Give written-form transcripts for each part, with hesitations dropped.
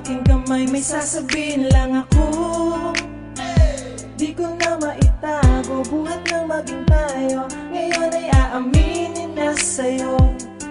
aking kamay, may sasabihin lang ako. Di ko na maitago, buhat nang maging tayo. Ngayon ay aaminin na sa'yo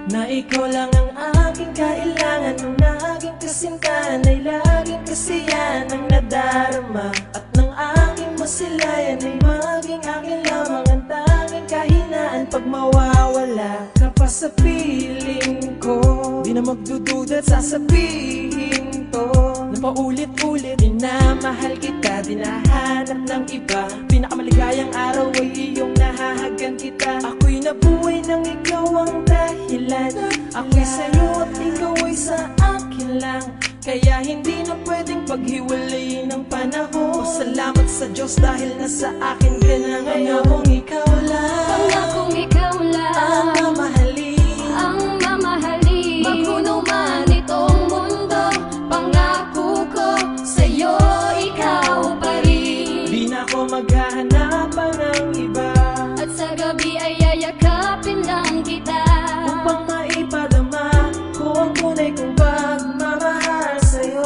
na ikaw lang ang aking kailangan. Nung naging kasintahan ay laging kasiyahan ang nadarama. At ng aking masilayan ay maging akin lamang ang tanging kahinaan. Pag mawawala ka pa sa piling ko, di na magdududa't sasabihin to na paulit-ulit. Minamahal kita, di nahanap ng iba. Pinakamaligayang araw ay iyong nahahagan kita. Ako'y nabuhay nang ikaw ang dahilan. Ako'y sa'yo at ikaw ay sa akin lang. Kaya hindi na pwedeng paghiwalayin ng panahon. Salamat sa Diyos dahil nasa akin ka na ngayon. Pangakong ikaw lang, pangakong ikaw lang ang mamahalin, ang mamahalin. Maguno man itong mundo, pangako ko sa'yo ikaw pa rin. di na ako maghahanapan ng iba. At sa gabi ay yayakapin lang kita Upang maipadama ko ang tunay kong pagmamahal sa'yo.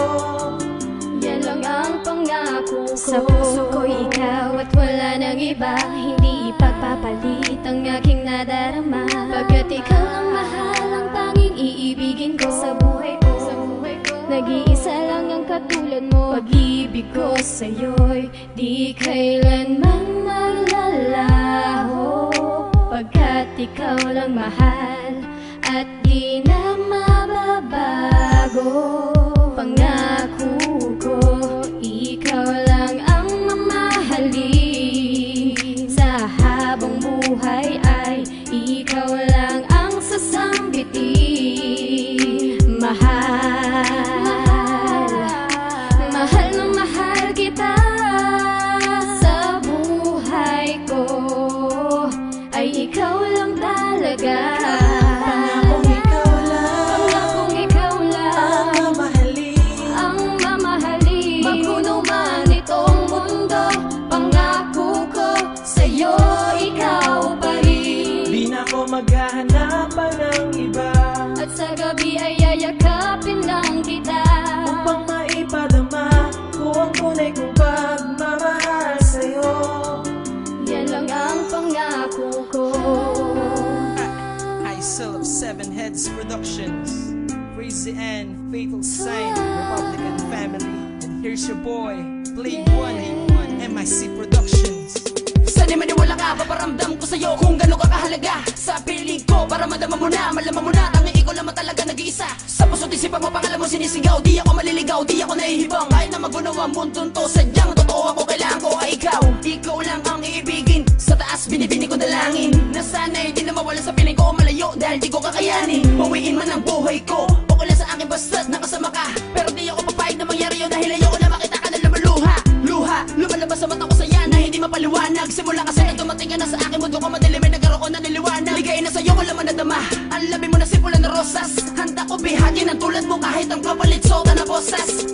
Yan lang ang pangako ko. Sa puso ko ikaw at wala nang iba. Hindi ipagpapalit ang aking nadarama. Pagkat ikaw ang mahal, ang tanging iibigin ko sa buhay ko. Nag-iisa lang ang katulad mo. Pag-ibig ko sa'yo'y di kailanman maglalaho. Pagkat ikaw lang mahal at di na mababago. Pangako ko, ikaw lang ang mamahalin. Sa habang buhay ay ikaw lang ang sasambitin. Mahal, mahal na mahal kita. Sa buhay ko ay ikaw lang talaga. Pangakong ikaw lang, Pangakong ikaw lang ang mamahalin, ang mamahalin. Maguno man itong mundo, pangako ko sa'yo ikaw pa rin. di na ako maghahanapan ng iba. At sa gabi ay yayakapin lang kita Upang maipadama ko ang tunay kong pagmamahal sa'yo. yan lang ang pangako ko. I still have Seven Heads Productions, Crazy and Fatal Sign, Republican Family. And here's your boy, Blade 181, MIC Productions. Sana'y maniwala ka, paparamdam ko sa'yo kung gano'n ka kahalaga sa piling ko. Para madama mo na, malaman mo na, tanging ikaw naman talaga nag-iisa. Sa puso't isipan mo, pangalan mo sinisigaw. Di ako maliligaw, di ako nahihibang. Kahit na magunaw ang mundong to, sadyang totoo ako, kailangan ko ay ikaw. Ikaw lang ang iibigin, sa taas binibini ko dalangin na sana'y di na mawala sa piling ko o malayo dahil di ko kakayanin. Bawiin man ang buhay ko, okay lang sa akin basta't nakasama ka. Pero di ako papayag na mangyari yun dahil ayoko na makita ka na lumaluha. Luha, lumalabas sa mata ko saya na hindi mapaliwanag. Simula kasi na dumating ka na sa akin mundo ko madilim ay nagkaroon na niliwanag. Ligay na sa'yo ko laman na dama, ang labi mo na sipulan na rosas. Handa ko bihatin ang tulad mo kahit ang kapalit sota na bosas.